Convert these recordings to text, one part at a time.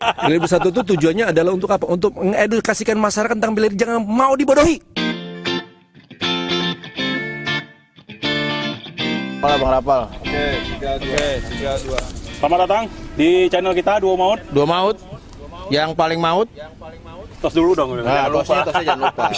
Bela Diri Bersatu itu tujuannya adalah untuk apa? Untuk mengedukasikan masyarakat tentang bela diri, jangan mau dibodohi. Halo Bang Rapal. Oke, 3, 2. Selamat datang di channel kita Duo Maut. Dua maut. Yang paling maut. Tos dulu dong. Nah, tosnya jangan lupa.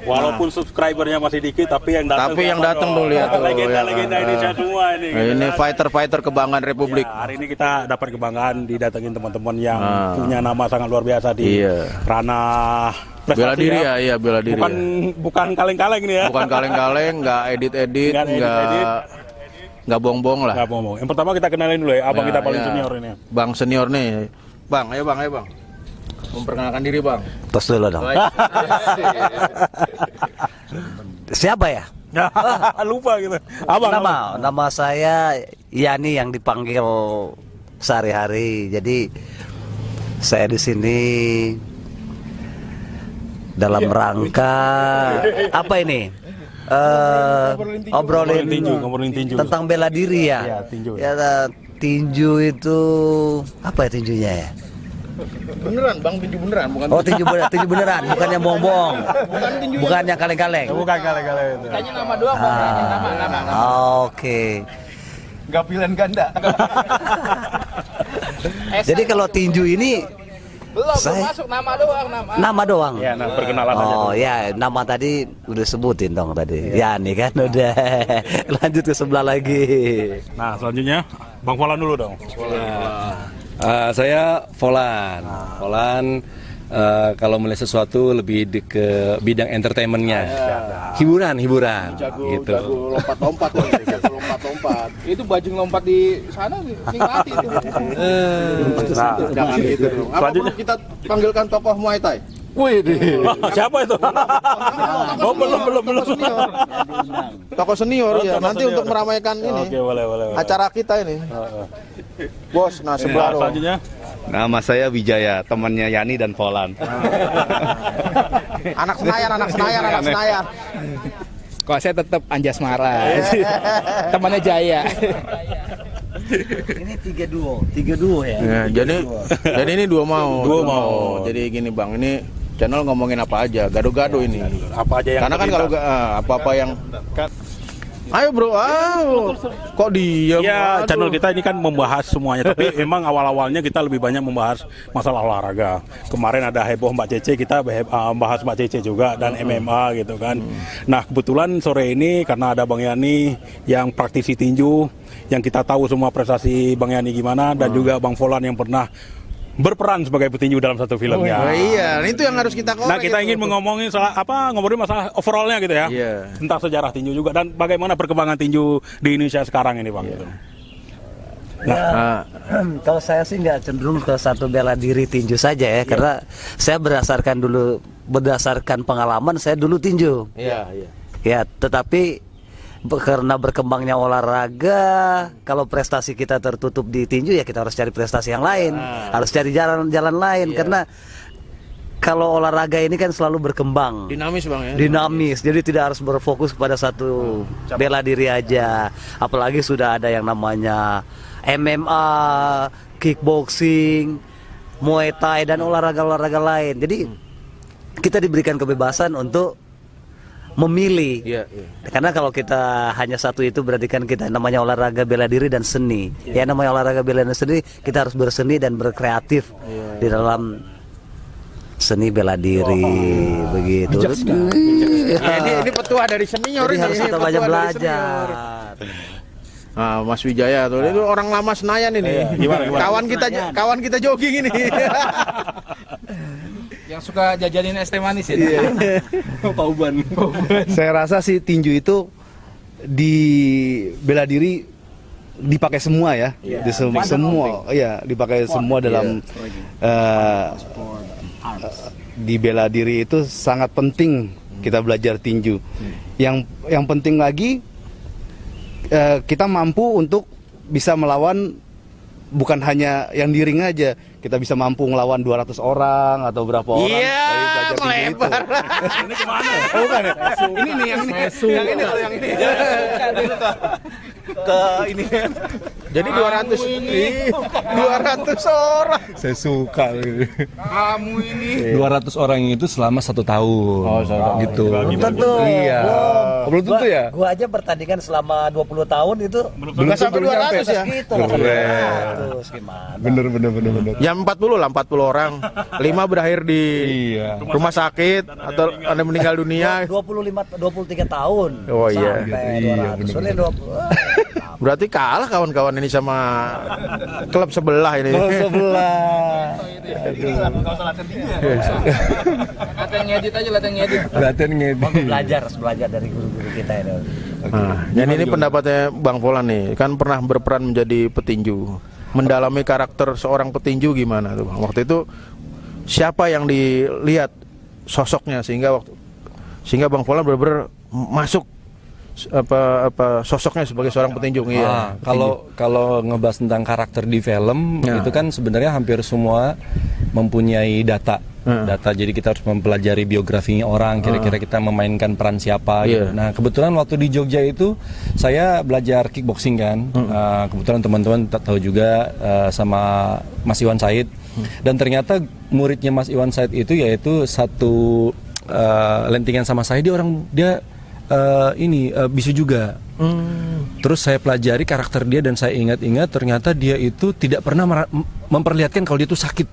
Walaupun subscribernya masih dikit, tapi yang datang. Tapi yang datang tuh lihat tuh. Legenda-legenda Indonesia semua ini. Ini fighter-fighter kebanggaan Republik. Ya, hari ini kita dapat kebanggaan didatengin teman-teman yang punya nama sangat luar biasa di ranah prestasi. Bela diri ya, iya bela diri. Bukan kaleng-kaleng ini ya. Bukan kaleng-kaleng, nggak edit-edit, nggak bongbong lah. Nggak bohong. Yang pertama kita kenalin dulu ya, abang kita paling senior ini. Bang senior nih. Bang, ayo bang. Memperkenalkan diri bang. Tos dulu dong. Siapa ya? Lupa gitu. Abang. Nama saya Yani yang dipanggil sehari-hari. Jadi saya di sini dalam rangka apa ini? Ngobrolin tinju. tentang bela diri ya. Iya, tinju. Ya, tinju itu apa ya tinjunya ya? Beneran bang, tinju beneran bukan? Oh tinju beneran, bukan yang bongbong, bukan yang kaleng-kaleng. Bukan kaleng-kaleng itu. Tanya nama doang, nama. Oke. Enggak pilihan ganda. Jadi kalau tinju ini Belum masuk nama doang. Ya, nah perkenalan aja. oh ya nama tadi udah sebutin dong tadi. Ya nih kan udah. Lanjut ke sebelah lagi. Nah, selanjutnya Bang Falan dulu dong. Saya Volan. Volan kalau melihat sesuatu lebih ke bidang entertainmentnya, hiburan gitu. Jago lompat-lompat. Itu bajing lompat di sana nikmati itu. Jangan gitu dong. Apa perlu kita panggilkan tokoh Muay Thai? Wih, Siapa itu? Oh, belum. Tokoh senior ya. Nanti untuk meramaikan ini Oke, boleh. acara kita ini. Bos, nah sebelah dong. Selanjutnya Nama saya Wijaya, temannya Yani dan Volan. Anak Senayan. Kok saya tetap Anjasmara. Temannya Jaya. Ini tiga duo ya. Ya, jadi ini dua mau. Jadi gini bang, ini channel ngomongin apa aja, gado-gado ini. apa aja yang Karena kan kalau apa-apa yang ayo bro, kok diam? ya channel kita ini kan membahas semuanya, tapi memang awal-awalnya kita lebih banyak membahas masalah olahraga. Kemarin ada heboh Mbak Cece, kita bahas Mbak Cece juga dan MMA gitu kan. Nah kebetulan sore ini karena ada Bang Yani yang praktisi tinju, yang kita tahu semua prestasi Bang Yani gimana, dan juga Bang Volan yang pernah berperan sebagai petinju dalam satu filmnya. Oh, iya, itu yang harus kita korek. Nah kita ingin ngomongin masalah overallnya gitu ya, Iya. tentang sejarah tinju juga dan bagaimana perkembangan tinju di Indonesia sekarang ini bang. Gitu. Kalau saya sih nggak cenderung ke satu bela diri tinju saja ya, karena saya berdasarkan pengalaman saya dulu tinju. Iya. Ya, tetapi karena berkembangnya olahraga, kalau prestasi kita tertutup di tinju ya kita harus cari prestasi yang lain, harus cari jalan lain karena kalau olahraga ini kan selalu berkembang, Dinamis bang ya. dinamis, jadi tidak harus berfokus pada satu bela diri aja. Apalagi sudah ada yang namanya MMA, kickboxing, Muay Thai dan olahraga lain. Jadi kita diberikan kebebasan untuk memilih. Iya. Karena kalau kita hanya satu itu berarti kan kita namanya olahraga bela diri dan seni. Ya namanya olahraga bela diri dan seni, kita harus berseni dan berkreatif di dalam seni bela diri begitu. Ini petua dari senior. Jadi ini harus kita petua banyak dari belajar. Nah, Mas Wijaya tuh, itu orang lama Senayan ini. Gimana? Kawan kita jogging ini. Yang suka jajanin es teh manis ya. Pauban. Saya rasa sih tinju itu di bela diri dipakai semua ya, semua, ya dipakai semua dalam di bela diri itu sangat penting kita belajar tinju. Yang penting lagi kita mampu untuk bisa melawan bukan hanya yang di ring aja, kita bisa mampu ngelawan 200 orang atau berapa orang dari belajar tinju itu. Ini kemana? Oh, bukan ya? Ini nih yang ini. Yang ini kalau yang ini. Ke ini Jadi 200 orang. Saya suka. Kamu ini 200 orang itu selama 1 tahun. Oh, 1 tahun. Gitu. Belum tentu. Iya. Belum tentu ya? Gua aja pertandingan selama 20 tahun itu Belum sampai 200 ya. gitu lah. Keren. 200 gimana? Bener. Ya 40 lah, 40 orang. 5 berakhir di Iya. rumah sakit atau ada meninggal dunia. 23 tahun. Oh, iya. Sampai Iya, 200. Soalnya 20. Berarti kalah kawan-kawan ini sama klub sebelah ini. Sebelah. latihan ngedit aja, latihan ngedit. Latihan ngedit. Belajar dari guru-guru kita ini. Nah, jadi ini pendapatnya Bang Volan nih, kan pernah berperan menjadi petinju. Mendalami karakter seorang petinju gimana tuh, Bang? Waktu itu siapa yang dilihat sosoknya sehingga Bang Volan benar-benar masuk apa sosoknya sebagai seorang petinju. Iya. Kalau ngebahas tentang karakter di film Ya. itu kan sebenarnya hampir semua mempunyai data. Jadi kita harus mempelajari biografinya orang, kira-kira kita memainkan peran siapa gitu. Iya. Nah, kebetulan waktu di Jogja itu saya belajar kickboxing kan. Kebetulan teman-teman tahu juga sama Mas Iwan Said. Dan ternyata muridnya Mas Iwan Said itu yaitu satu lentingan sama saya, dia bisu juga. Terus saya pelajari karakter dia dan saya ingat-ingat ternyata dia itu tidak pernah memperlihatkan kalau dia itu sakit.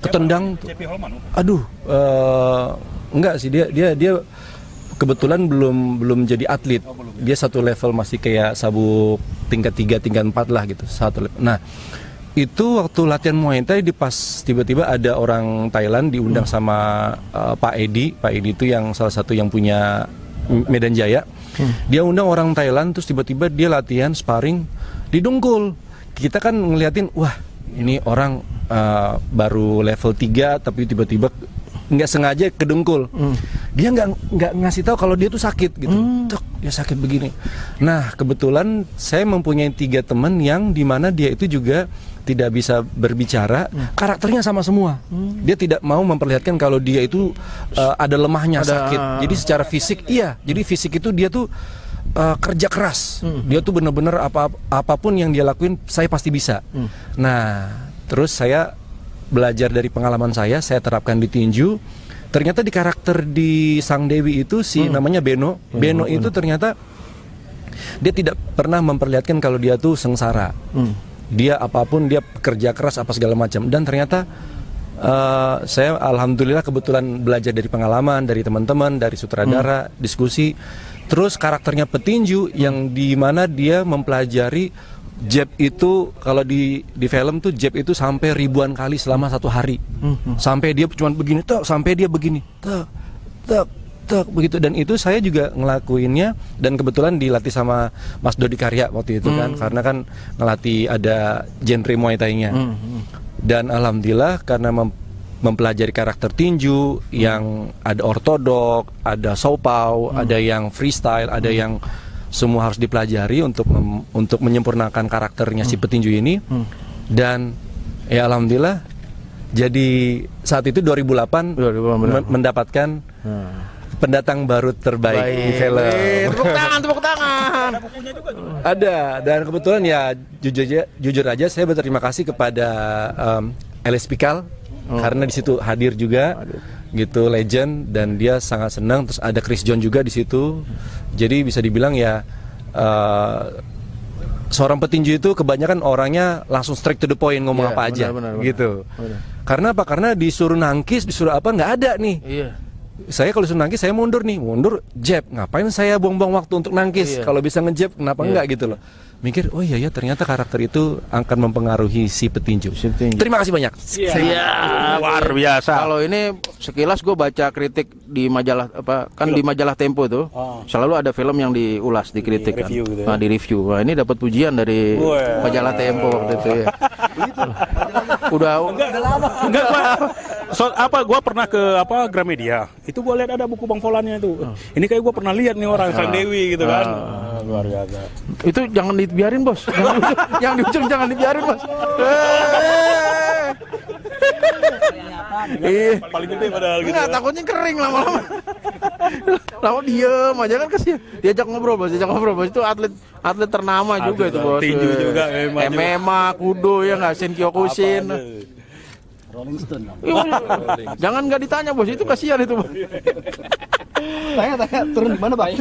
Ketendang. Aduh, enggak sih, dia kebetulan belum jadi atlet. Dia satu level masih kayak sabuk tingkat 3, tingkat 4 lah gitu, satu level. Nah, itu waktu latihan Muay Thai pas tiba-tiba ada orang Thailand diundang sama Pak Edi. Pak Edi itu yang salah satu yang punya Medan Jaya. Dia undang orang Thailand, terus tiba-tiba dia latihan sparring didungkul. Kita kan ngeliatin, wah ini orang baru level 3 tapi tiba-tiba nggak sengaja kedengkul. Dia nggak ngasih tahu kalau dia tuh sakit gitu. Tuk, dia sakit begini. Nah, kebetulan saya mempunyai 3 teman yang dimana dia itu juga tidak bisa berbicara, karakternya sama semua. Dia tidak mau memperlihatkan kalau dia itu ada lemahnya, sakit. Jadi secara fisik iya. Jadi fisik itu dia tuh kerja keras. Dia tuh bener-bener apapun yang dia lakuin saya pasti bisa. Nah, terus saya belajar dari pengalaman saya terapkan di tinju. Ternyata di karakter di Sang Dewi itu namanya Beno. Beno itu ternyata dia tidak pernah memperlihatkan kalau dia tuh sengsara. Dia apapun dia kerja keras apa segala macam. Dan ternyata saya alhamdulillah kebetulan belajar dari pengalaman, dari teman-teman, dari sutradara, diskusi. Terus karakternya petinju yang dimana dia mempelajari jab itu, kalau di film tuh jab itu sampai ribuan kali selama 1 hari. Sampai dia cuma begini, sampai dia begini, begitu. Dan itu saya juga ngelakuinnya, dan kebetulan dilatih sama Mas Dodi Karya waktu itu kan, karena kan ngelatih ada genre Muay Thai-nya. Dan alhamdulillah karena mempelajari karakter tinju yang ada ortodok, ada soupau, ada yang freestyle, ada yang semua harus dipelajari untuk menyempurnakan karakternya si petinju ini. Dan ya alhamdulillah jadi saat itu 2008 mendapatkan pendatang baru terbaik di film. Tepuk tangan. Ada, dan kebetulan ya jujur aja saya berterima kasih kepada LS Pikal karena di situ hadir juga gitu, legend, dan dia sangat senang. Terus ada Chris John juga di situ. Jadi bisa dibilang ya seorang petinju itu kebanyakan orangnya langsung straight to the point, ngomong apa aja gitu. Karena apa? Karena disuruh nangkis, disuruh apa nggak ada nih. Saya kalau disuruh nangkis saya mundur jab. Ngapain saya buang-buang waktu untuk nangkis? Kalau bisa ngejab kenapa enggak gitu loh. Mikir, oh iya ya ternyata karakter itu akan mempengaruhi si petinju. Terima kasih banyak. Luar biasa. Kalau ini sekilas gue baca kritik di majalah di majalah Tempo tuh selalu ada film yang diulas, dikritik kan. Review gitu ya. Di review. Wah, ini dapat pujian dari majalah Tempo waktu itu ya. Udah lama. Enggak, gua pernah ke Gramedia. Itu gua lihat ada buku Bang Volannya itu. Ini kayak gua pernah lihat nih orang Sang Dewi gitu kan. Luar biasa. Itu jangan dibiarin, Bos. Yang di ujung jangan dibiarin, Bos. Iya. Paling gede padahal gitu. Enggak, takutnya kering lama-lama. Lama diem aja kan kasihan. Diajak ngobrol bos, itu atlet ternama juga itu bos. Tinju juga, MMA, kudo ya nggak, Kyokushin. Rolling Stone. Jangan nggak ditanya bos, itu kasihan itu bos. Tanya turun di mana Bang?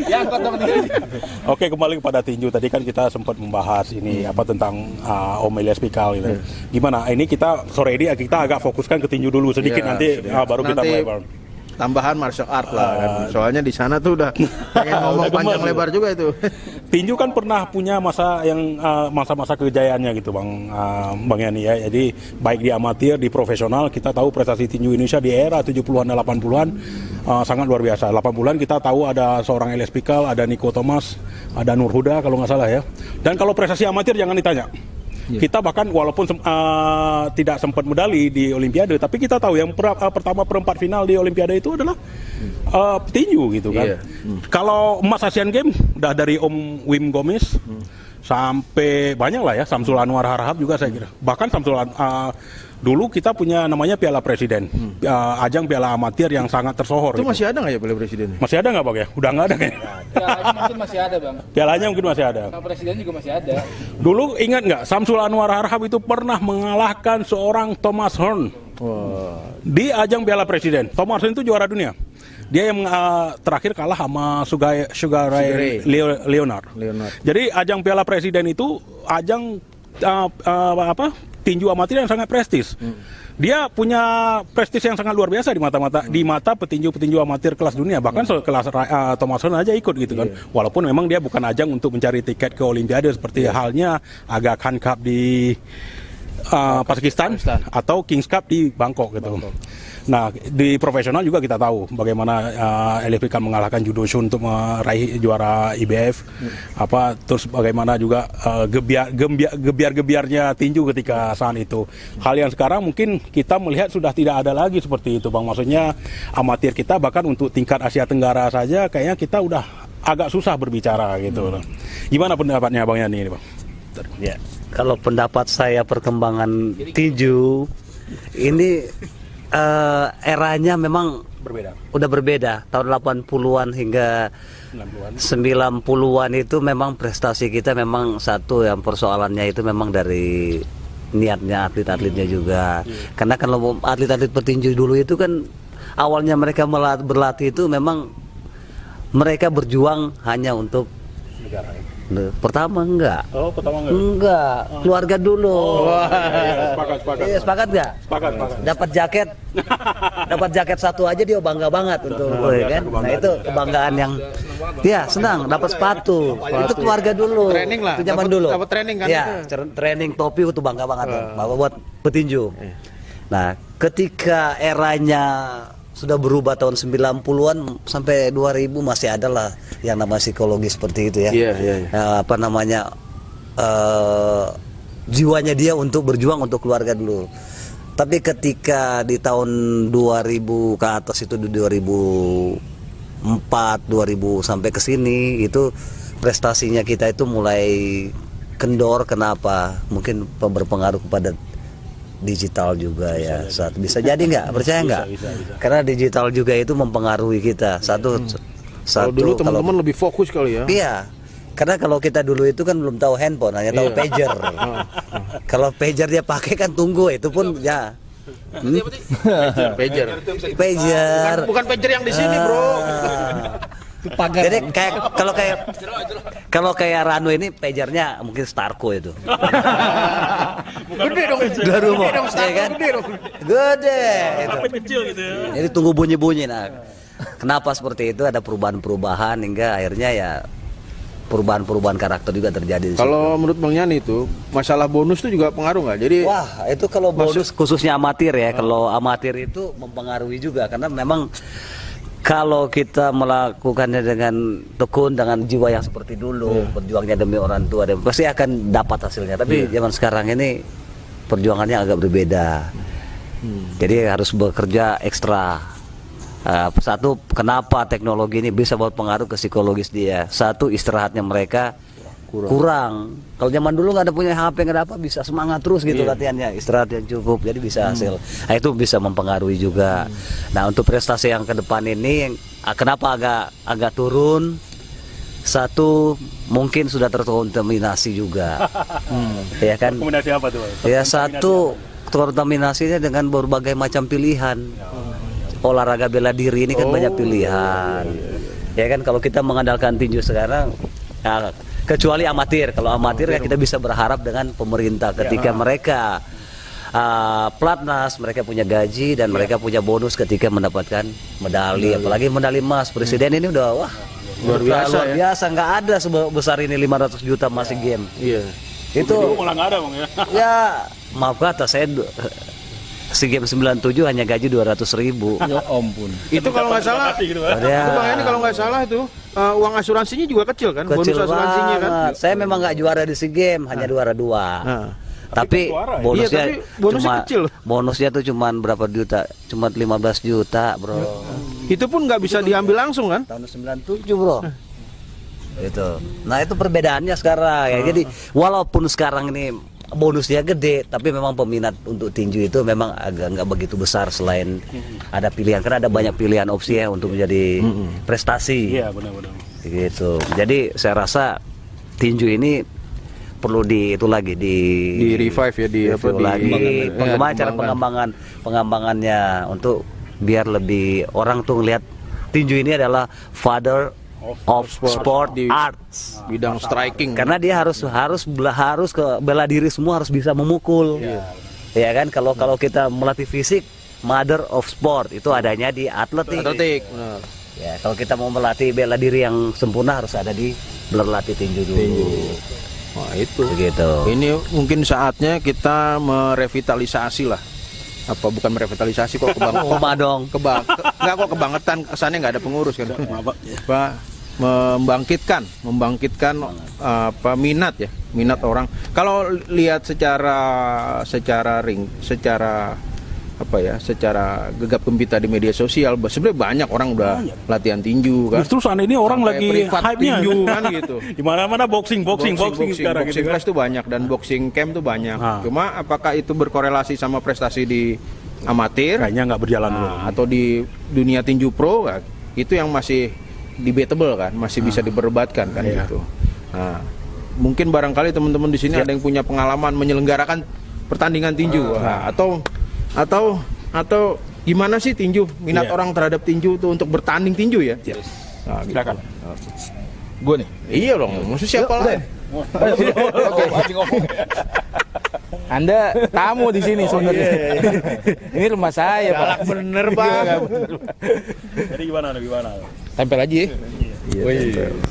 Ya angkot dong nih. Oke, kembali kepada tinju. Tadi kan kita sempat membahas ini apa tentang Om Elias Pikal gitu. Gimana? Ini kita sore ini kita agak fokuskan ke tinju dulu sedikit, Iya, nanti baru kita nanti melebar. tambahan martial art lah kan. Soalnya di sana tuh udah pengen ngomong panjang lebar juga itu. Tinju kan pernah punya masa yang masa-masa kejayaannya gitu Bang Yani ya. Jadi baik di amatir, di profesional, kita tahu prestasi tinju Indonesia di era 70-an dan 80-an sangat luar biasa. 80-an kita tahu ada seorang Elias Pikal, ada Niko Thomas, ada Nur Huda kalau nggak salah ya. Dan kalau prestasi amatir jangan ditanya. Kita bahkan walaupun tidak sempat medali di Olimpiade, tapi kita tahu yang pertama perempat final di Olimpiade itu adalah petinju gitu kan. Kalau emas Asian Games udah dari Om Wim Gomez sampai banyak lah ya, Samsul Anwar Harahap juga saya kira. Bahkan Samsul dulu kita punya namanya Piala Presiden, ajang piala amatir yang sangat tersohor. Itu gitu. masih ada nggak ya Piala Presiden? Masih ada nggak Bang ya? Udah nggak ada kayaknya. Pialanya mungkin masih ada bang. Pialanya mungkin masih ada. Sama presiden juga masih ada. Dulu ingat nggak, Samsul Anwar Harahap itu pernah mengalahkan seorang Thomas Hearn di ajang Piala Presiden. Thomas Hearn itu juara dunia. Dia yang terakhir kalah sama Sugar Ray Leonard. Jadi ajang Piala Presiden itu ajang tinju amatir yang sangat prestis. Dia punya prestis yang sangat luar biasa di mata petinju-petinju amatir kelas dunia. Bahkan kelas Thomas Hearn aja ikut gitu kan. Walaupun memang dia bukan ajang untuk mencari tiket ke Olimpiade seperti halnya Aga Khan Cup di Pakistan atau Kings Cup di Bangkok gitu. Nah, di profesional juga kita tahu bagaimana Elias Pikal mengalahkan Judo Shun untuk meraih juara IBF. Terus bagaimana juga gebiarnya tinju ketika saat itu. Hal yang sekarang mungkin kita melihat sudah tidak ada lagi seperti itu, Bang. Maksudnya amatir kita bahkan untuk tingkat Asia Tenggara saja kayaknya kita udah agak susah berbicara gitu. Gimana pendapatnya Bang Yani ini, Bang? Ya, kalau pendapat saya perkembangan tinju ini eranya memang udah berbeda. Tahun 80-an hingga 90-an itu memang prestasi kita memang satu yang persoalannya itu memang dari niatnya atlet-atletnya juga. Karena kalau atlet-atlet petinju dulu itu kan awalnya mereka berlatih itu memang mereka berjuang hanya untuk negara. Pertama enggak. Enggak, keluarga dulu. Sepakat enggak? Sepakat. Dapat jaket satu aja dia bangga banget untuk kan. Nah, itu kebanggaan yang senang dapat sepatu. Itu keluarga dulu. Training lah. Itu zaman dulu. Dapat training kan. Ya, training topi itu bangga banget buat petinju. Nah, ketika eranya sudah berubah tahun 90-an sampai 2000 masih ada lah yang namanya psikologi seperti itu ya. Jiwanya dia untuk berjuang untuk keluarga dulu. Tapi ketika di tahun 2000 ke atas itu 2004, 2000 sampai ke sini itu prestasinya kita itu mulai kendor. Kenapa? Mungkin berpengaruh kepada digital juga saat bisa jadi nggak percaya nggak karena digital juga itu mempengaruhi kita satu dulu teman-teman lebih fokus kali ya. Iya, karena kalau kita dulu itu kan belum tahu handphone, hanya tahu pager. Kalau pager dia pakai kan tunggu itu pun Pager. Bukan pager yang di sini bro. Jadi kalau kayak Ranu ini pagernya mungkin Starco itu. Gede dong. Gede itu. Kecil gitu ya. Jadi tunggu bunyi-bunyi. Nah, kenapa seperti itu? Ada perubahan-perubahan hingga akhirnya ya perubahan-perubahan karakter juga terjadi. Kalau menurut Bang Yani itu masalah bonus itu juga pengaruh nggak? Jadi itu kalau bonus khususnya amatir ya. Kalau amatir itu mempengaruhi juga karena memang kalau kita melakukannya dengan tekun, dengan jiwa yang seperti dulu, berjuangnya demi orang tua, pasti akan dapat hasilnya. Tapi zaman sekarang ini perjuangannya agak berbeda. Jadi harus bekerja ekstra. Satu, kenapa teknologi ini bisa berpengaruh ke psikologis dia? Satu, istirahatnya mereka kurang. Kalau zaman dulu nggak ada punya HP, nggak ada apa, bisa semangat terus gitu latihannya, istirahat yang cukup, jadi bisa hasil. Nah, itu bisa mempengaruhi juga. Nah, untuk prestasi yang ke depan ini, kenapa agak turun? Satu, mungkin sudah terkontaminasi juga. Ya kan? Rekomendasi apa tuh? Ya satu, terkontaminasinya dengan berbagai macam pilihan. Olahraga bela diri ini kan banyak pilihan. Ya kan, kalau kita mengandalkan tinju sekarang, ya, kecuali amatir. Kalau amatir ya kita bisa berharap dengan pemerintah ketika mereka pelatnas, mereka punya gaji dan mereka punya bonus ketika mendapatkan medali, apalagi medali emas. Presiden ini udah Luar biasa, nggak ada sebesar ini 500 juta masih game. Iya. Itu Malah nggak ada bang ya. ya maaf kata saya SEA Games 97 hanya gaji 200.000. Ya ampun. Itu kalau nggak salah, Gitu, itu Bang Yani kalau nggak salah itu uang asuransinya juga kecil kan? Bonus asuransinya kan? banget. Saya memang nggak juara di SEA Games, hanya juara 2. Nah. Tapi juara ya? bonusnya, Iya, tapi bonusnya kecil. bonusnya tuh cuma berapa juta? Cuma 15 juta, Bro. Itu pun nggak bisa diambil langsung kan? Tahun 97, Bro. Itu. Nah, itu perbedaannya sekarang ya. Jadi, walaupun sekarang ini bonusnya gede, tapi memang peminat untuk tinju itu memang agak nggak begitu besar selain ada pilihan, karena ada banyak pilihan opsi ya untuk menjadi prestasi. Iya benar-benar. Gitu. Jadi saya rasa tinju ini perlu di Revive ya, review lagi pengembangannya untuk biar lebih orang tuh ngelihat tinju ini adalah father of sport di arts. bidang striking. Karena dia harus ke bela diri, semua harus bisa memukul. Ya kan, kalau kita melatih fisik, mother of sport itu adanya di atletik. Benar. Ya, kalau kita mau melatih bela diri yang sempurna harus ada di berlatih tinju dulu. Wah, itu. Begitu. Ini mungkin saatnya kita merevitalisasi lah. Apa bukan merevitalisasi kok Dong. nggak kok kebangetan, kesannya nggak ada pengurus kan. Pak, membangkitkan minat orang. Kalau lihat secara gegap gempita di media sosial, sebenarnya banyak orang udah latihan tinju kan. Justru saat ini orang Sampai lagi privat hype-nya tinju kan gitu. Di mana-mana boxing sekarang boxing gitu kan. class tuh banyak dan boxing camp tuh banyak. Ah. Cuma apakah itu berkorelasi sama prestasi di amatir Kayaknya nggak berjalan dulu. atau di dunia tinju pro? Kan? Itu yang masih debatable kan, masih bisa diperdebatkan kan Iya. gitu. Nah, mungkin barangkali teman-teman di sini ada yang punya pengalaman menyelenggarakan pertandingan tinju. Nah, atau gimana sih tinju? Minat orang terhadap tinju tuh untuk bertanding tinju ya? Nah, gitu. Silakan. Gue nih. Iya dong, maksud siapa lain? Anda tamu di sini sebenarnya. Ini rumah saya, Pak. Galak bener, Bang. Jadi gimana? Tempel aja ya.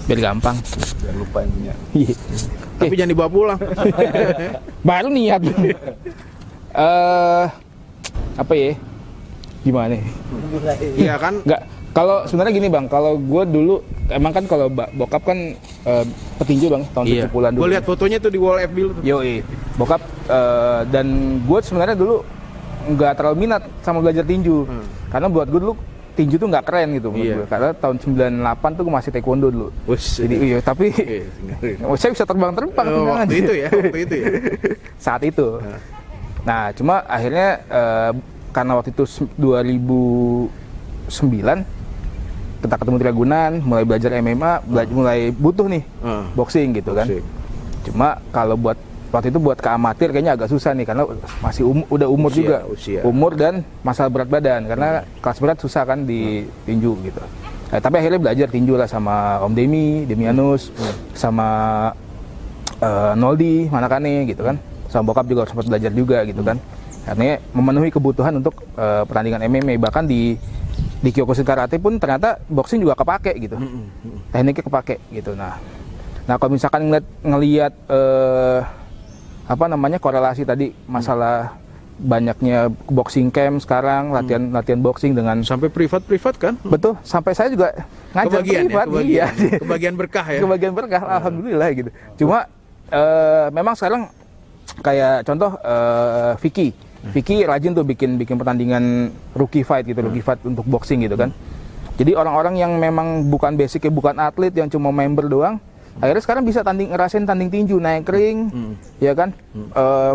Biar gampang. Jangan lupa yang punya. Tapi jangan dibawa pulang. Baru niat. Apa ya? Gimana? Iya kan? Enggak. Kalau sebenarnya gini Bang, kalau gue dulu emang kan kalau bokap kan petinju Bang tahun 70-an dulu. Gue lihat fotonya tuh di wall FB lu tuh. Yoi, bokap dan gue sebenarnya dulu nggak terlalu minat sama belajar tinju, karena buat gue dulu tinju tuh nggak keren gitu menurut gue. Karena tahun 98 tuh gue masih taekwondo dulu. Jadi iya, tapi saya bisa terbang-terbang Waktu itu ya. saat itu. Nah, cuma akhirnya karena waktu itu 2009 kita ketemu di Ragunan, mulai belajar MMA, mulai butuh nih boxing gitu kan. Cuma kalau buat waktu itu buat ke amatir kayaknya agak susah nih, karena masih udah umur juga, umur dan masalah berat badan, karena kelas berat susah kan di tinju gitu. Nah, tapi akhirnya belajar tinju lah sama Om Demianus, sama Noldi Manakane gitu kan, sama bokap juga sempat belajar juga gitu kan. Artinya memenuhi kebutuhan untuk pertandingan MMA, bahkan di Kyokushin Karate pun ternyata boxing juga kepake gitu, tekniknya kepake gitu. Nah kalau misalkan ngelihat korelasi tadi masalah banyaknya boxing camp sekarang, latihan boxing dengan Sampai privat kan? betul, sampai saya juga ngajar privat, iya. Kebagian berkah ya. Kebagian berkah, alhamdulillah gitu. Cuma memang sekarang kayak contoh Vicky rajin tuh bikin pertandingan rookie fight gitu, rookie fight untuk boxing gitu kan. Jadi orang-orang yang memang bukan basicnya bukan atlet, yang cuma member doang, Akhirnya sekarang bisa ngerasain tanding tinju, naik ring, ya kan,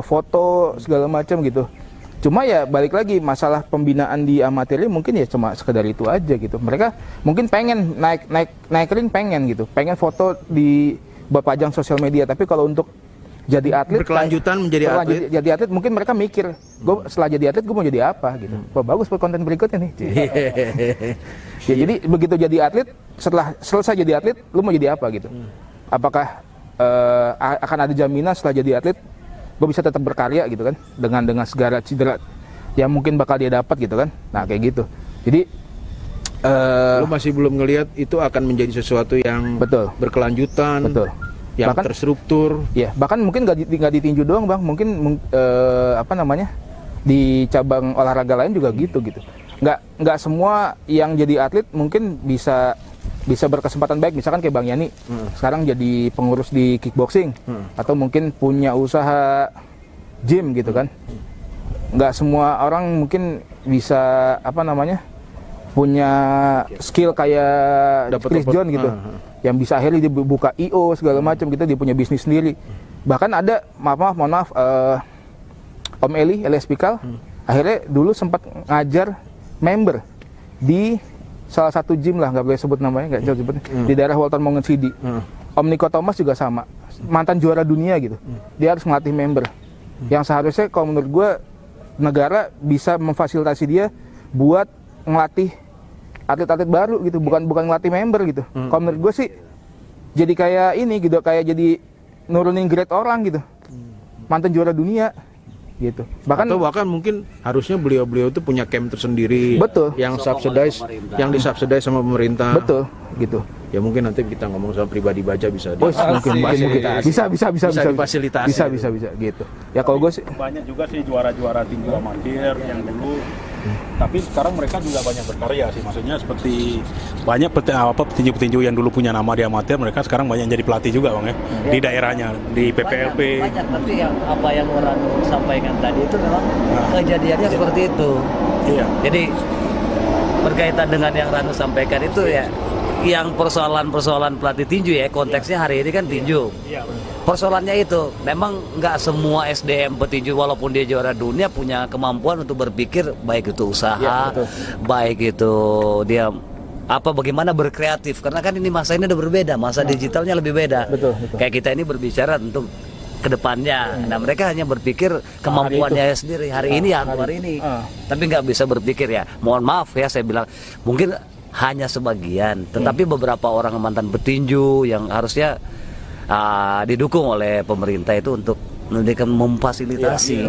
foto segala macam gitu. Cuma ya balik lagi masalah pembinaan di amatirnya mungkin ya cuma sekedar itu aja gitu. Mereka mungkin pengen naik ring, pengen foto buat pajang sosial media. Tapi kalau untuk jadi atlet, berkelanjutan jadi atlet mungkin mereka mikir, gue setelah jadi atlet gue mau jadi apa gitu. Wah, bagus buat konten berikutnya nih. Ya, jadi begitu jadi atlet, setelah selesai jadi atlet, lu mau jadi apa gitu? Apakah akan ada jaminan setelah jadi atlet gue bisa tetap berkarya gitu kan, dengan segala cedera yang mungkin bakal dia dapat gitu kan. Nah kayak gitu. Jadi lu masih belum ngelihat itu akan menjadi sesuatu yang berkelanjutan, yang bahkan terstruktur. Ya, bahkan mungkin nggak ditinju doang bang, mungkin di cabang olahraga lain juga gitu. Nggak semua yang jadi atlet mungkin bisa berkesempatan baik, misalkan kayak Bang Yani sekarang jadi pengurus di kickboxing, atau mungkin punya usaha gym gitu kan. Nggak semua orang mungkin bisa punya skill kayak Chris John gitu, yang bisa akhirnya dia buka IO segala macam gitu, dia punya bisnis sendiri. Bahkan ada mohon maaf Om Eli Pikal akhirnya dulu sempat ngajar member di salah satu gym lah, nggak boleh sebut namanya, nggak jauh sebut, di daerah Walter Mongen-Sidi. Om Niko Thomas juga sama, mantan juara dunia gitu. Dia harus melatih member. Yang seharusnya kalau menurut gue negara bisa memfasilitasi dia buat ngelatih atlet-atlet baru gitu, bukan ngelatih member gitu. Kalau menurut gue sih jadi kayak ini gitu, kayak jadi nurunin grade orang gitu. Mantan juara dunia gitu. Bahkan mungkin harusnya beliau itu punya camp tersendiri. Betul. Yang disubsidize sama pemerintah. Betul, gitu. Ya mungkin nanti kita ngomong sama pribadi baja bisa. Mungkin bisa difasilitasi. Bisa gitu. Ya kalau gue sih banyak juga sih juara-juara tinju amatir yang dulu, tapi sekarang mereka juga banyak berkarya sih, maksudnya seperti banyak petinju-petinju yang dulu punya nama di amatir, mereka sekarang banyak jadi pelatih juga bang ya, di daerahnya, di PPLP. Banyak, tapi apa yang orang sampaikan tadi itu memang kejadiannya seperti itu. Iya. Jadi berkaitan dengan yang Ranu sampaikan itu ya, yang persoalan pelatih tinju ya, konteksnya hari ini kan tinju. Iya. Persoalannya itu memang nggak semua SDM petinju walaupun dia juara dunia punya kemampuan untuk berpikir, baik itu usaha, baik itu dia bagaimana berkreatif, karena kan ini masa ini udah berbeda, masa digitalnya lebih beda. Betul. Kayak kita ini berbicara untuk kedepannya. Nah mereka hanya berpikir kemampuannya sendiri hari ini. Tapi nggak bisa berpikir ya. Mohon maaf ya saya bilang mungkin hanya sebagian, tetapi beberapa orang mantan petinju yang harusnya didukung oleh pemerintah itu untuk memberikan memfasilitasi.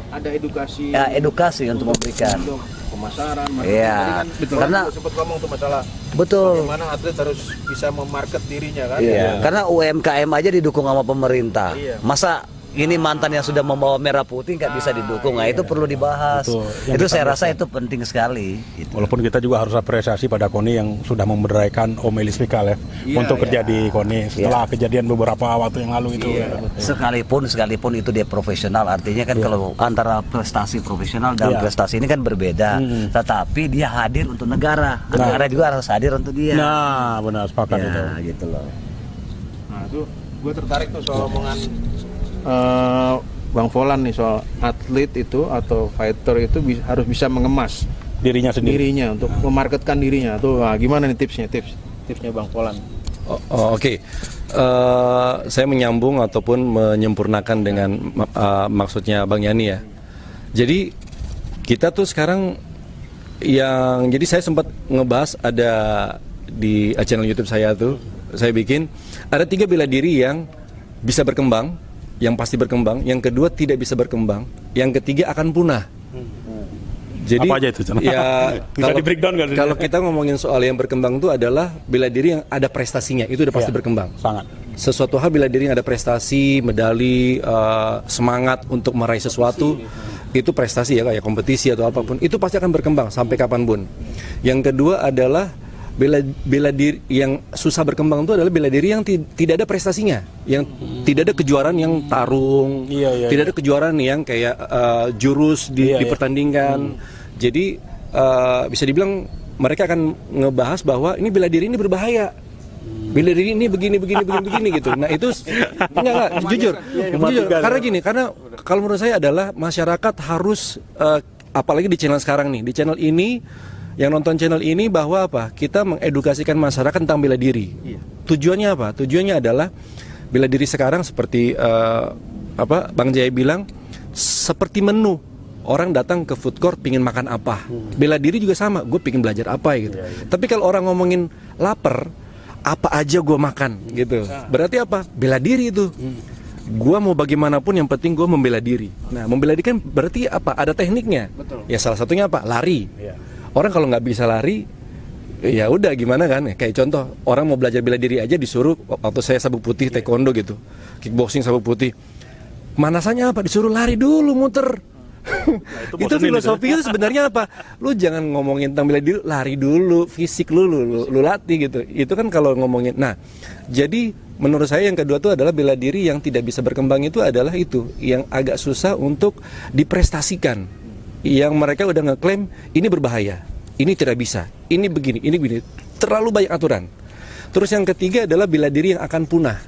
Ada edukasi. Ya, edukasi untuk memberikan. Untuk pemasaran. Iya. Karena sempat ngomong tuh masalah. Betul. Bagaimana atlet harus bisa memarket dirinya kan? Iya. Karena UMKM aja didukung sama pemerintah. Iya. Masa ini mantan yang sudah membawa merah putih nggak bisa didukung? Nah itu perlu dibahas. Itu saya rasa itu penting sekali. Gitu. Walaupun kita juga harus apresiasi pada KONI yang sudah memberdayakan Om Eli Pikal ya, untuk kerja di KONI setelah kejadian beberapa waktu yang lalu itu. Sekalipun itu dia profesional, artinya kan kalau antara prestasi profesional dan prestasi ini kan berbeda. Tetapi dia hadir untuk negara, negara juga harus hadir untuk dia. Nah, benar sepakat itu. Gitu loh. Nah itu gue tertarik tuh soal omongan Bang Volan nih soal atlet itu atau fighter itu harus bisa mengemas dirinya sendiri untuk memarketkan dirinya tuh. Nah, gimana nih tipsnya Bang Volan? Oke. Saya menyambung ataupun menyempurnakan dengan maksudnya Bang Yani ya. Jadi kita tuh sekarang jadi saya sempat ngebahas ada di channel YouTube saya tuh, saya bikin ada 3 bela diri yang bisa berkembang, yang pasti berkembang, yang kedua tidak bisa berkembang, yang ketiga akan punah. Jadi apa aja itu? Ya bisa di breakdown kan? Kalau kita ngomongin soal yang berkembang itu adalah bela diri yang ada prestasinya, itu udah pasti berkembang. Sangat. Sesuatu hal bela diri yang ada prestasi, medali, semangat untuk meraih sesuatu, itu prestasi ya, kayak kompetisi atau apapun, itu pasti akan berkembang sampai kapanpun. Yang kedua adalah bela diri yang susah berkembang itu adalah bela diri yang tidak ada prestasinya, yang tidak ada kejuaraan yang tarung, tidak ada kejuaraan yang kayak jurus dipertandingkan. Jadi bisa dibilang mereka akan ngebahas bahwa ini bela diri ini berbahaya. bela diri ini begini gitu. Nah itu enggak jujur, karena gini, karena kalau menurut saya adalah masyarakat harus apalagi di channel sekarang nih, di channel ini yang nonton channel ini bahwa apa? Kita mengedukasikan masyarakat tentang bela diri. Tujuannya apa? Tujuannya adalah bela diri sekarang seperti Bang Jaya bilang seperti menu. Orang datang ke food court pingin makan apa, bela diri juga sama, gue pingin belajar apa gitu. Tapi kalau orang ngomongin lapar, apa aja gue makan gitu. Berarti apa? Bela diri itu. Gue mau bagaimanapun yang penting gue membela diri. Nah membela diri kan berarti apa? Ada tekniknya. Betul. Ya salah satunya apa? Lari. Orang kalau nggak bisa lari, ya udah gimana kan? Kayak contoh orang mau belajar bela diri aja disuruh waktu saya sabuk putih taekwondo gitu, kickboxing sabuk putih. Manasannya apa? Disuruh lari dulu muter. Nah, itu filosofi itu sebenarnya apa? Lu jangan ngomongin tentang bela diri, lari dulu, fisik lu latih gitu. Itu kan kalau ngomongin. Nah, jadi menurut saya yang kedua itu adalah bela diri yang tidak bisa berkembang itu adalah itu yang agak susah untuk diprestasikan. Yang mereka udah ngeklaim ini berbahaya, ini tidak bisa, ini begini, terlalu banyak aturan. Terus yang ketiga adalah bela diri yang akan punah.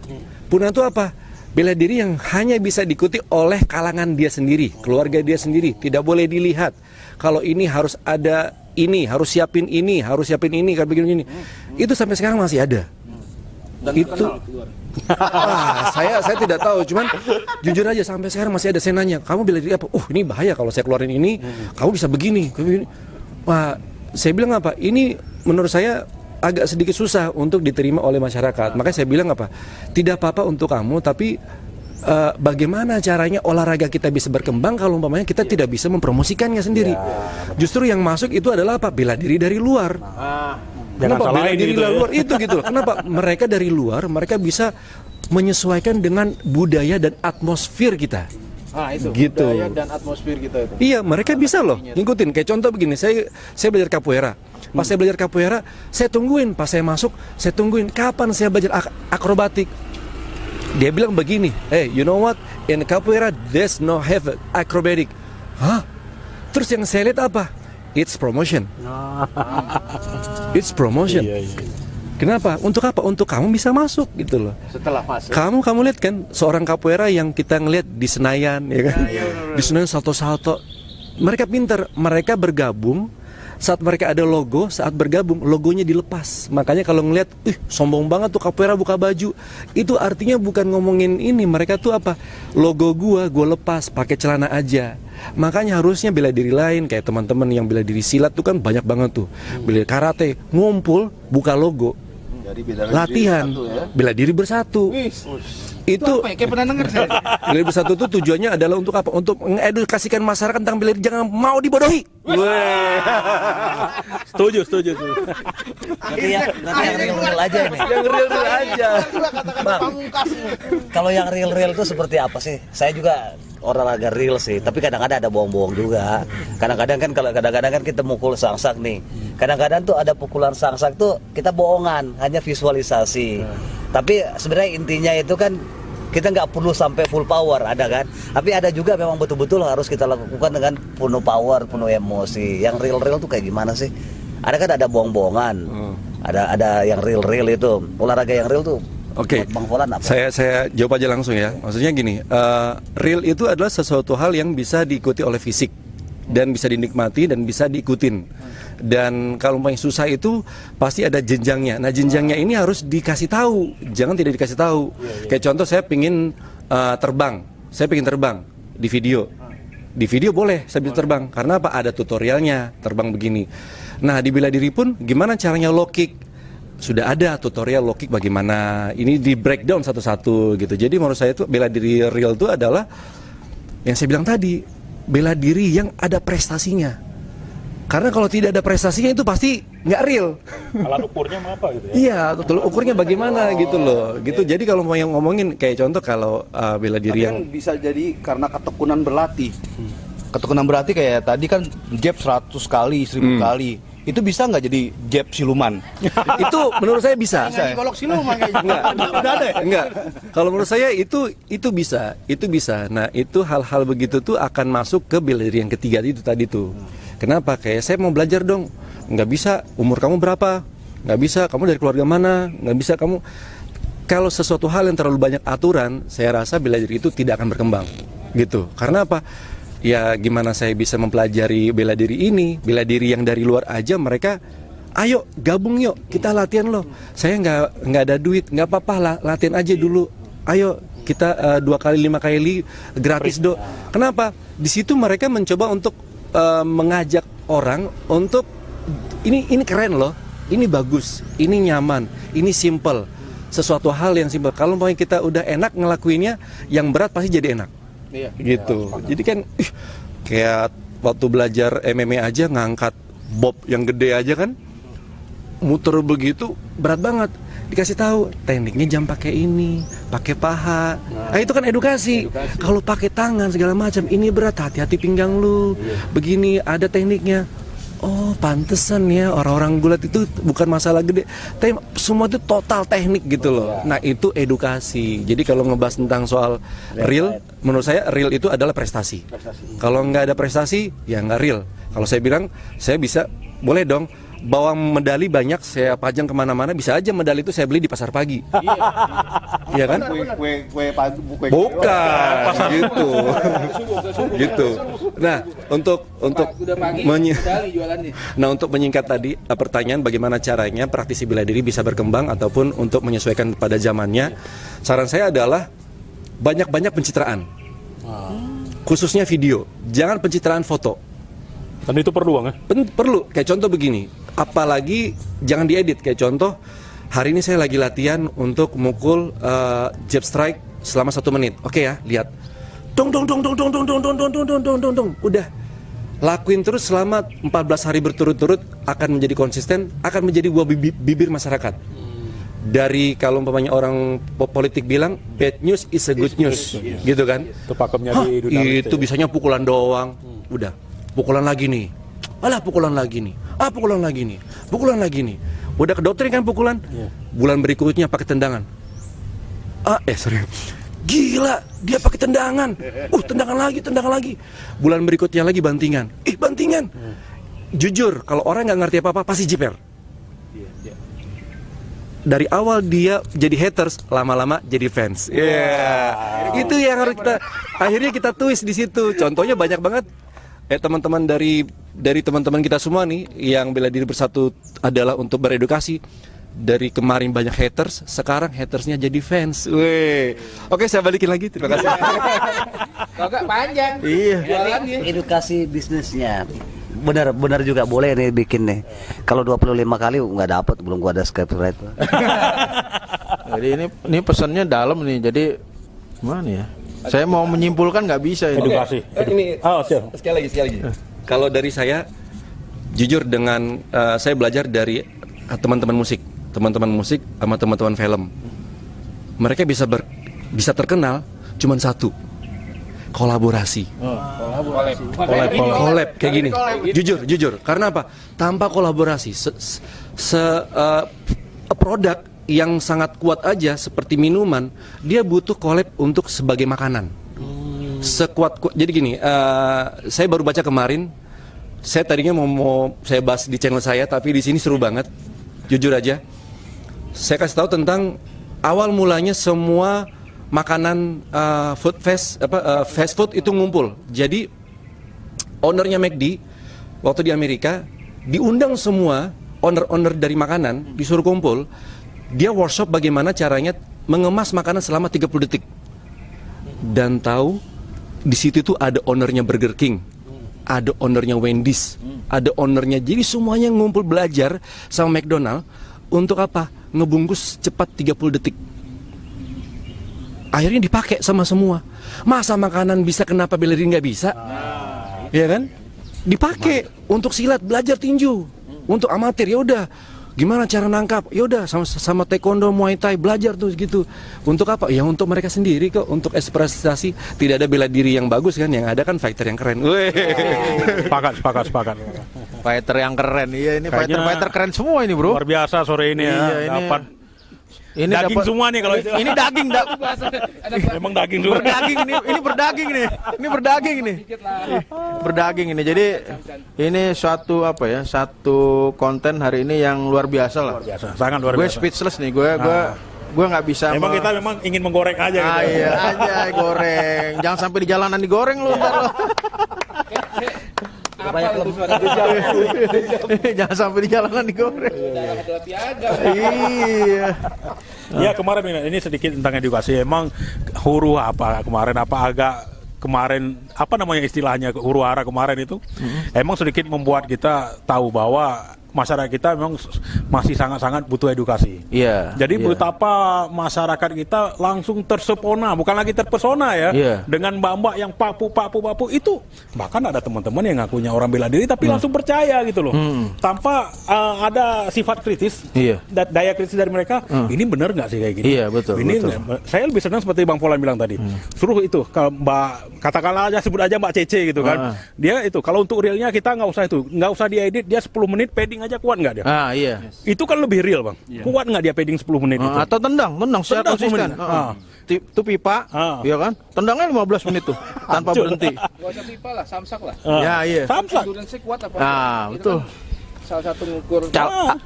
Punah itu apa? Bela diri yang hanya bisa diikuti oleh kalangan dia sendiri, keluarga dia sendiri, tidak boleh dilihat. Kalau ini harus ada ini, harus siapin ini, kayak begini. Itu sampai sekarang masih ada. Dan itu saya tidak tahu, cuman jujur aja sampai sekarang masih ada. Saya nanya, kamu bela diri apa? Ini bahaya kalau saya keluarin ini, kamu bisa begini. Wah, saya bilang apa? Ini menurut saya agak sedikit susah untuk diterima oleh masyarakat. Makanya saya bilang apa? Tidak apa-apa untuk kamu, tapi bagaimana caranya olahraga kita bisa berkembang kalau umpamanya kita tidak bisa mempromosikannya sendiri. Justru yang masuk itu adalah apa? Bela diri dari luar. Kenapa bela diri dari luar? Itu gitu loh. Kenapa mereka dari luar mereka bisa menyesuaikan dengan budaya dan atmosfer kita. Itu gitu. Budaya dan atmosfer kita itu. Iya, mereka bisa loh ngikutin. Kayak contoh begini, saya belajar capoeira. Pas saya belajar capoeira, saya tungguin. Pas saya masuk, saya tungguin kapan saya belajar akrobatik. Dia bilang begini, hey, you know what? In capoeira, there's no have acrobatic. Hah? Terus yang saya lihat apa? It's promotion. It's promotion. Kenapa? Untuk apa? Untuk kamu bisa masuk gitu loh. Setelah masuk. Kamu lihat kan seorang capoeira yang kita ngelihat di Senayan, ya kan? Di Senayan salto-salto. Mereka pintar, mereka bergabung. Saat mereka ada logo, saat bergabung logonya dilepas. Makanya kalau ngelihat, sombong banget tuh capoeira buka baju. Itu artinya bukan ngomongin ini, mereka tuh apa? Logo gua lepas, pakai celana aja. Makanya harusnya bela diri lain kayak teman-teman yang bela diri silat tuh kan banyak banget tuh. Bela karate, ngumpul, buka logo. Jadi latihan, bela diri bersatu. Itu apa ya? Kayak pernah denger saya. Bela diri bersatu itu tujuannya adalah untuk apa? Untuk mengedukasikan masyarakat tentang bela diri, jangan mau dibodohi. Setuju. Berarti yang real aja ini. Yang real aja. Bang, kalau yang real itu seperti apa sih? Saya juga olahraga real sih, tapi kadang-kadang ada bohong-bohong juga. Kadang-kadang kan kita mukul sangsak nih. Kadang-kadang tuh ada pukulan sangsak tuh kita bohongan, hanya visualisasi. Tapi sebenarnya intinya itu kan kita nggak perlu sampai full power, ada kan? Tapi ada juga memang betul-betul harus kita lakukan dengan penuh power, penuh emosi. Yang real tuh kayak gimana sih? Ada kan ada bohong-bohongan, ada yang real itu. Olahraga yang real tuh. Oke, Bang Volan apa? Saya jawab aja langsung ya. Maksudnya gini, real itu adalah sesuatu hal yang bisa diikuti oleh fisik dan bisa dinikmati dan bisa diikutin. Dan kalau paling susah itu pasti ada jenjangnya. Nah jenjangnya ini harus dikasih tahu, jangan tidak dikasih tahu. Kayak contoh saya pingin terbang di video. Di video boleh saya bisa terbang, karena apa? Ada tutorialnya terbang begini. Nah di bela diri pun gimana caranya low kick? Sudah ada tutorial low kick bagaimana. Ini di breakdown satu-satu gitu. Jadi menurut saya itu bela diri real itu adalah yang saya bilang tadi, bela diri yang ada prestasinya. Karena kalau tidak ada prestasinya itu pasti nggak real. Alat ukurnya apa gitu ya? Iya, betul, ukurnya bagaimana gitu loh. Gitu. Jadi kalau mau yang ngomongin kayak contoh kalau bela diri yang bisa jadi karena ketekunan berlatih. Ketekunan berlatih kayak tadi kan jab 100 kali, 1000 kali. Itu bisa nggak jadi jab siluman? Itu menurut saya bisa. Golok siluman kayaknya. Udah ada. Enggak. Kalau menurut saya itu bisa. Nah, itu hal-hal begitu tuh akan masuk ke bela diri yang ketiga itu tadi tuh. Kenapa? Kayak saya mau belajar dong. Nggak bisa. Umur kamu berapa? nggak bisa kamu dari keluarga mana, nggak bisa kamu. Kalau sesuatu hal yang terlalu banyak aturan, saya rasa bela diri itu tidak akan berkembang, gitu. Karena apa? Ya gimana saya bisa mempelajari bela diri ini, bela diri yang dari luar aja mereka, ayo gabung yuk, kita latihan loh. Saya nggak ada duit, nggak apa-apa lah, latihan aja dulu. Ayo kita 2 kali 5 kali gratis do. Kenapa? Di situ mereka mencoba untuk mengajak orang untuk ini keren loh, ini bagus, ini nyaman, ini simple. Sesuatu hal yang simple. Kalau mau kita udah enak ngelakuinnya, yang berat pasti jadi enak. Iya. Gitu. Jadi kan kayak waktu belajar MMA aja ngangkat bob yang gede aja kan, muter begitu berat banget. Dikasih tahu tekniknya jam pakai ini, pakai paha. Nah itu kan edukasi. Kalau pakai tangan segala macam, ini berat, hati-hati pinggang lu. Begini ada tekniknya. Oh pantesan ya orang-orang gulat itu bukan masalah gede, tapi semua itu total teknik gitu loh. Nah itu edukasi. Jadi kalau ngebahas tentang soal real, menurut saya real itu adalah prestasi. Kalau nggak ada prestasi ya nggak real. Kalau saya bilang saya bisa, boleh dong bawa medali banyak, saya pajang kemana-mana, bisa aja medali itu saya beli di pasar pagi. Iya kan? Bukan gitu. Gitu. Nah, untuk untuk menyingkat tadi pertanyaan bagaimana caranya praktisi bela diri bisa berkembang ataupun untuk menyesuaikan pada zamannya, saran saya adalah banyak-banyak pencitraan. Khususnya video, jangan pencitraan foto. Dan itu perlu Bang ya? Perlu, kayak contoh begini, apalagi jangan diedit. Kayak contoh, hari ini saya lagi latihan untuk mukul jab strike selama 1 menit. Oke ya, lihat. Dong dong dong dong dong dong dong dong dong dong dong dong dong. Udah. Lakuin terus selama 14 hari berturut-turut, akan menjadi konsisten, akan menjadi buah bibir masyarakat. Dari kalau umpamanya orang politik bilang bad news is a good news, gitu kan? Itu pakemnya di dunia itu bisanya pukulan doang. Udah. Pukulan lagi nih, alah pukulan lagi nih, pukulan lagi nih, pukulan lagi nih. Udah kedoktrin kan pukulan, bulan berikutnya pakai tendangan. Sorry, gila dia pakai tendangan, tendangan lagi. Bulan berikutnya lagi bantingan, bantingan. Jujur, kalau orang nggak ngerti apa-apa pasti jiper. Dari awal dia jadi haters, lama-lama jadi fans. Itu yang harus kita, akhirnya kita twist di situ. Contohnya banyak banget. Teman-teman dari teman-teman kita semua nih yang bela diri bersatu adalah untuk beredukasi. Dari kemarin banyak haters, sekarang hatersnya jadi fans. Oke, saya balikin lagi. Terima kasih. Agak panjang. Iya. Edukasi bisnisnya. Benar juga boleh nih bikin nih. Kalau 25 kali nggak dapat, belum gua ada subscriber. Jadi ini pesannya dalam nih. Jadi mana ya? Saya mau menyimpulkan nggak bisa ini. edukasi. Sekali lagi. Kalau dari saya, jujur dengan saya belajar dari teman-teman musik sama teman-teman film. Mereka bisa terkenal cuman satu, kolaborasi. Collab kayak gini. Jujur. Karena apa? Tanpa kolaborasi, produk yang sangat kuat aja seperti minuman, dia butuh collab untuk sebagai makanan. Jadi gini, saya baru baca kemarin. Saya tadinya mau saya bahas di channel saya, tapi di sini seru banget. Jujur aja, saya kasih tahu tentang awal mulanya semua makanan fast food itu ngumpul. Jadi ownernya McD waktu di Amerika diundang semua owner dari makanan, disuruh kumpul. Dia workshop bagaimana caranya mengemas makanan selama 30 detik. Dan tahu di situ tuh ada ownernya Burger King, ada ownernya Wendy's, ada ownernya. Jadi semuanya ngumpul belajar sama McDonald untuk apa? Ngebungkus cepat 30 detik. Akhirnya dipakai sama semua. Masa makanan bisa, kenapa bela diri nggak bisa? Ya kan? Dipakai untuk silat, belajar tinju. Untuk amatir ya udah. Gimana cara nangkap? Ya udah sama taekwondo, muay thai, belajar tuh gitu. Untuk apa? Ya untuk mereka sendiri kok, untuk ekspresi. Tidak ada bela diri yang bagus kan, yang ada kan fighter yang keren. Sepakat. Fighter yang keren. Iya, ini fighter keren semua ini, Bro. Luar biasa sore ini ya. Iya, ini. Dapat Ini daging dapat- semua nih kalau itu. Ini daging, Emang daging semua. berdaging ini berdaging nih. Ini berdaging nih. Berdaging ini. Jadi ini suatu apa ya? Satu konten hari ini yang luar biasa lah. Biasa, sangat luar Gue biasa. speechless nih. Gue nggak bisa. Emang kita memang ingin menggoreng aja gitu. Iya aja goreng. Jangan sampai di jalanan digoreng lu ntar lo. Jangan sampai di jalanan digoreng. Iya. Ya kemarin ini sedikit tentang edukasi. Emang huru apa kemarin apa namanya istilahnya huru hara kemarin itu emang sedikit membuat kita tahu bahwa masyarakat kita memang masih sangat-sangat butuh edukasi. Iya. Jadi betapa masyarakat kita langsung tersepona, bukan lagi terpesona ya, Iya. dengan mbak-mbak yang papu itu. Bahkan ada teman-teman yang ngakunya orang bela diri tapi langsung percaya gitu loh, tanpa ada sifat kritis, Iya. daya kritis dari mereka. Ini benar nggak sih kayak gini? Iya, betul, Ini betul. saya lebih senang seperti Bang Polan bilang tadi, suruh itu kalau Mbak katakanlah aja sebut aja Mbak Cece gitu kan, dia itu kalau untuk realnya kita nggak usah diedit, dia 10 menit padding aja kuat nggak dia? Ah iya. Itu kan lebih real bang. Kuat nggak dia padding 10 menit itu? Atau tendang secara Tendang 10 konsisten. menit. Ah. Itu pipa, ya kan? Tendangnya 15 menit tuh tanpa berhenti. Gak usah pipa lah, samsak lah. Ya iya. Samsak. Endurance kuat apa? Ah, Itu betul. kan salah satu ngukur.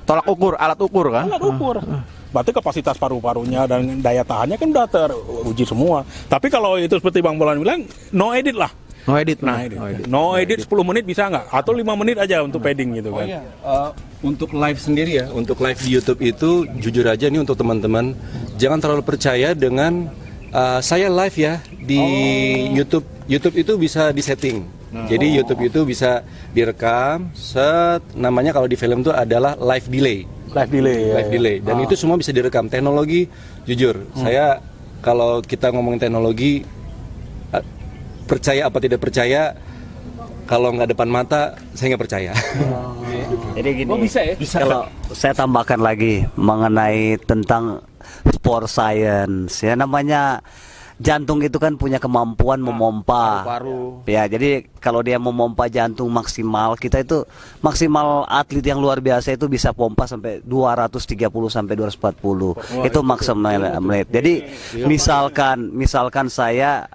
Tolak ukur, alat ukur kan? Alat ukur. Berarti kapasitas paru-parunya dan daya tahannya kan udah teruji semua. Tapi kalau itu seperti Bang Bolan bilang, no edit lah. No edit. Nah, no edit 10 menit bisa nggak? Atau 5 menit aja untuk padding gitu kan? Untuk live sendiri ya, untuk live di YouTube itu jujur aja nih untuk teman-teman, jangan terlalu percaya dengan saya live ya di YouTube. YouTube itu bisa disetting. Jadi YouTube itu bisa direkam, namanya kalau di film itu adalah live delay. Live delay. Live delay. Dan itu semua bisa direkam. Teknologi, jujur, saya kalau kita ngomongin teknologi, percaya apa tidak percaya, kalau nggak depan mata, saya nggak percaya. Jadi gini, bisa ya? kalau saya tambahkan lagi mengenai tentang sport science, ya namanya jantung itu kan punya kemampuan memompa. Paru-paru. Ya, jadi kalau dia memompa jantung maksimal, kita itu maksimal atlet yang luar biasa itu bisa pompa sampai 230 sampai 240. Itu maksimal menit. Jadi misalkan saya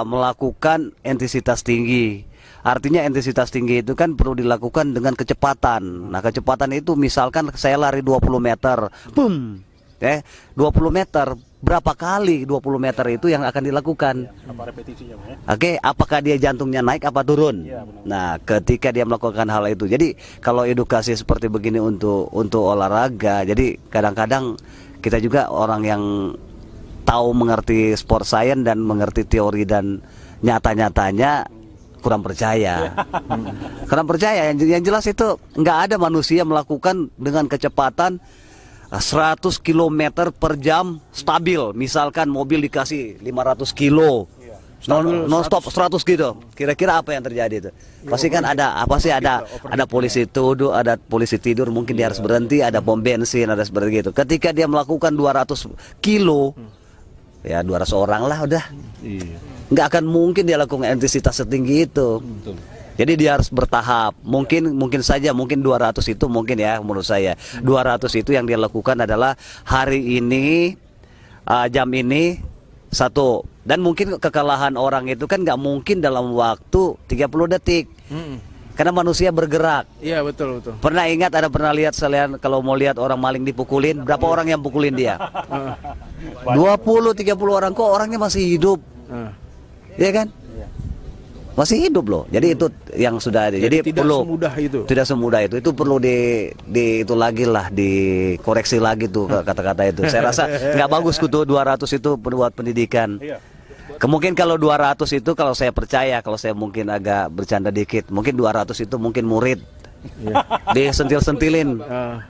melakukan intensitas tinggi. Artinya intensitas tinggi itu kan perlu dilakukan dengan kecepatan. Nah, kecepatan itu misalkan saya lari 20 meter. Boom. 20 meter. Berapa kali 20 meter itu yang akan dilakukan? Apa repetisinya ya? Oke, apakah dia jantungnya naik apa turun? Nah, ketika dia melakukan hal itu. Jadi, kalau edukasi seperti begini untuk olahraga, jadi kadang-kadang kita juga orang yang tahu mengerti sport science dan mengerti teori dan nyata-nyatanya kurang percaya. Kurang percaya. Yang jelas itu nggak ada manusia melakukan dengan kecepatan 100 km per jam stabil. Misalkan mobil dikasih 500 kilo non stop 100 gitu. Kira-kira apa yang terjadi itu? Pasti kan ada polisi tidur, mungkin dia harus berhenti, ada pom bensin, ada seperti itu. Ketika dia melakukan 200 kilo, ya 200 orang lah udah. Nggak akan mungkin dia lakukan intensitas setinggi itu. Jadi dia harus bertahap. Mungkin saja 200 itu mungkin ya menurut saya. 200 itu yang dia lakukan adalah hari ini jam ini satu. Dan mungkin kekalahan orang itu kan nggak mungkin dalam waktu 30 detik. Karena manusia bergerak. Iya betul. Pernah lihat selain kalau mau lihat orang maling dipukulin, berapa orang yang pukulin dia? 20-30 orang, kok orangnya masih hidup. Iya kan? Masih hidup loh. Jadi itu yang sudah ada. Jadi tidak perlu semudah itu. Tidak semudah itu. Itu perlu itu lagi lah, dikoreksi lagi tuh kata-kata itu. Saya rasa nggak bagus tuh 200 itu buat pendidikan. Kemungkinan kalau 200 itu kalau saya percaya, kalau saya mungkin agak bercanda dikit, mungkin 200 itu mungkin murid. Disentil-sentilin.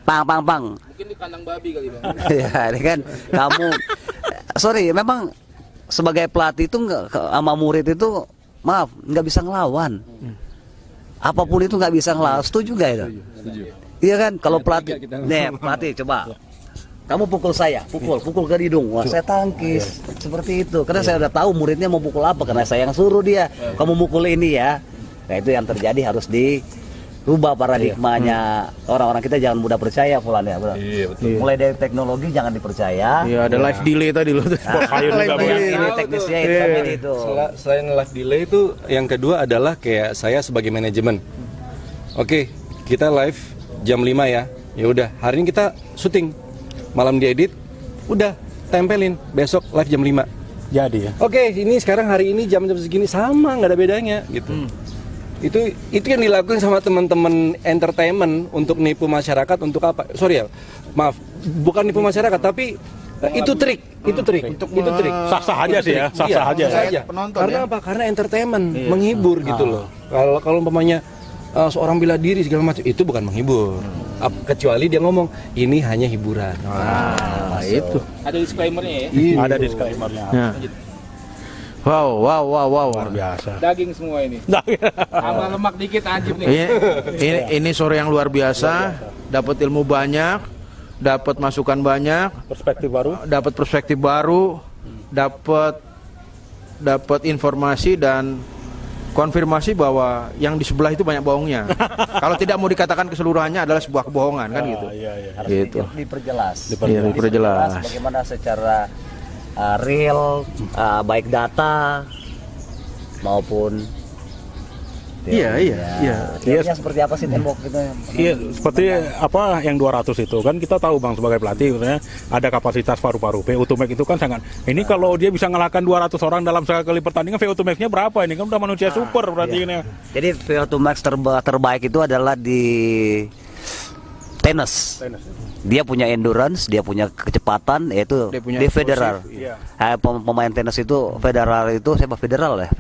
Pang. Mungkin di kandang babi kali Bang. Ya, ini kan kamu sorry, memang sebagai pelatih itu nggak sama murid itu maaf nggak bisa ngelawan. Apapun itu nggak bisa ngelawan. Setuju nggak itu? Iya kan? Kalau pelatih, pelatih coba. Kamu pukul saya, pukul ke hidung. Wah, saya tangkis. Seperti itu. Karena saya udah tahu muridnya mau pukul apa. Karena saya yang suruh dia. Kamu mukul ini ya. Nah, itu yang terjadi harus rubah paradigmanya orang-orang kita, jangan mudah percaya Fulan ya, bro. Iya, betul. Mulai dari teknologi jangan dipercaya. Iya, ada live delay tadi loh. Live delay. Ini teknisnya itu tadi itu. Selain live delay itu, yang kedua adalah kayak saya sebagai manajemen. Oke, kita live jam 5 ya. Ya udah, hari ini kita syuting. Malam diedit, udah tempelin besok live jam 5. Jadi ya. Oke, ini sekarang hari ini jam segini sama, nggak ada bedanya gitu. Itu yang dilakukan sama teman-teman entertainment untuk nipu masyarakat untuk apa? Sorry ya, maaf, bukan nipu masyarakat tapi itu trik. Itu trik. Sah-sah aja sih ya, sah-sah aja. Penonton Karena ya? apa? Karena entertainment, menghibur gitu loh. Kalau umpamanya seorang bela diri segala macam, itu bukan menghibur. Kecuali dia ngomong ini hanya hiburan. Itu. Ada disclaimer-nya ya. Ada disclaimer-nya. Ya. Wow. Luar biasa. Daging semua ini. Sama lemak dikit anjir nih. Ini sore yang luar biasa, dapat ilmu banyak, dapat masukan banyak, dapat perspektif baru, dapat informasi dan konfirmasi bahwa yang di sebelah itu banyak bohongnya. Kalau tidak mau dikatakan keseluruhannya adalah sebuah kebohongan kan gitu. Harus Gitu. diperjelas. Diperjelas. Bagaimana secara real, baik data maupun Iya. teorinya seperti apa sih tembok itu? Iya, seperti apa yang 200 itu kan kita tahu Bang sebagai pelatih sebenarnya ada kapasitas paru-paru. VO2 max itu kan sangat. Ini kalau dia bisa ngalahkan 200 orang dalam sekali pertandingan, VO2 max-nya berapa ini? Kan udah manusia super berarti ini. Jadi VO2 max terbaik itu adalah di tenis. Dia punya endurance, dia punya kecepatan, yaitu Dia punya di Federer. Iya. Pemain tenis itu Federer itu siapa? Federer ya?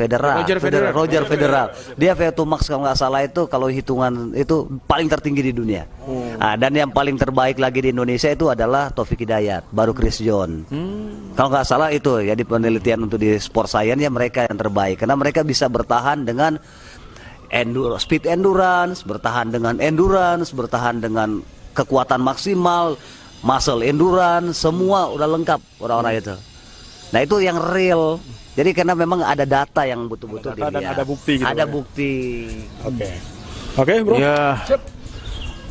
Roger Federer. Dia VO2 max kalau nggak salah itu kalau hitungan itu paling tertinggi di dunia. Dan yang paling terbaik lagi di Indonesia itu adalah Taufik Hidayat, baru Chris John. Kalau nggak salah itu ya di penelitian untuk di sport science ya mereka yang terbaik karena mereka bisa bertahan dengan speed endurance, bertahan dengan kekuatan maksimal, muscle endurance, semua udah lengkap orang-orang itu. Nah itu yang real. Jadi karena memang ada data yang betul-betul dan dilihat. ada bukti gitu. Ada bukti. Oke, Bro. Ya.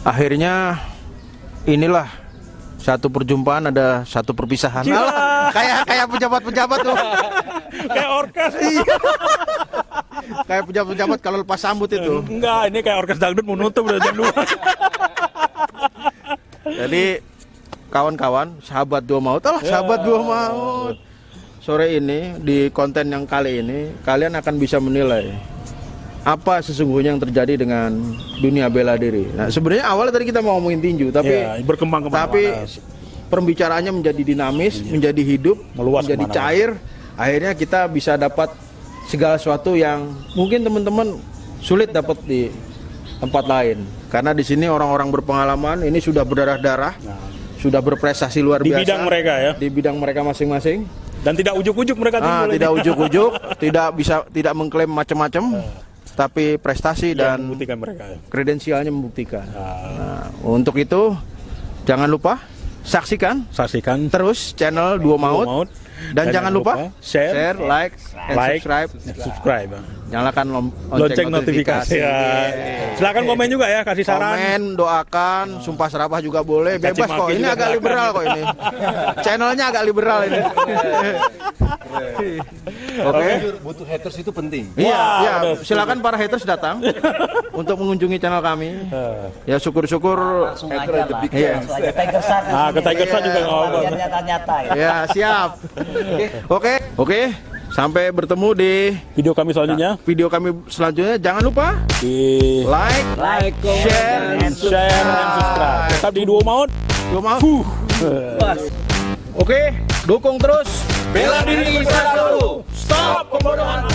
Akhirnya inilah satu perjumpaan ada satu perpisahan. Alah, kayak pejabat-pejabat tuh. Kayak orkes. Kayak pejabat-pejabat kalau lepas sambut itu. Enggak, ini kayak orkes dangdut mau nutup udah jam 2. Jadi kawan-kawan, sahabat dua maut, sahabat dua maut. Sore ini di konten yang kali ini kalian akan bisa menilai apa sesungguhnya yang terjadi dengan dunia bela diri. Nah, sebenarnya awalnya tadi kita mau ngomongin tinju, tapi berkembang tapi pembicaraannya menjadi dinamis, menjadi hidup, meluas menjadi cair. Akhirnya kita bisa dapat segala sesuatu yang mungkin teman-teman sulit dapat di tempat lain. Karena di sini orang-orang berpengalaman, ini sudah berdarah-darah, sudah berprestasi luar biasa di bidang mereka ya, di bidang mereka masing-masing. Dan tidak ujuk-ujuk mereka tidak ujuk-ujuk, tidak mengklaim macam-macam, tapi prestasi dan mereka, kredensialnya membuktikan. Nah, untuk itu jangan lupa saksikan terus channel Dua Maut. Dan jangan lupa share, like, subscribe. Nyalakan lonceng notifikasi. Silakan komen juga ya, kasih saran. Komen, doakan, sumpah serapah juga boleh, bebas kok. Ini agak liberal kok ini. Channelnya agak liberal ini. Oke. Butuh haters itu penting. Iya, silakan para haters datang untuk mengunjungi channel kami. Ya syukur-syukur Langsung aja lah. Langsung aja Tiger Shark. Ke Tiger Shark juga ngomong. Biar nyata-nyata ya. Ya, siap. Oke. Sampai bertemu di video kami selanjutnya. Jangan lupa di like, share, and subscribe. Tetap di Dua Maut. Oke, dukung terus. Bela diri bersatu. Stop pembodohan.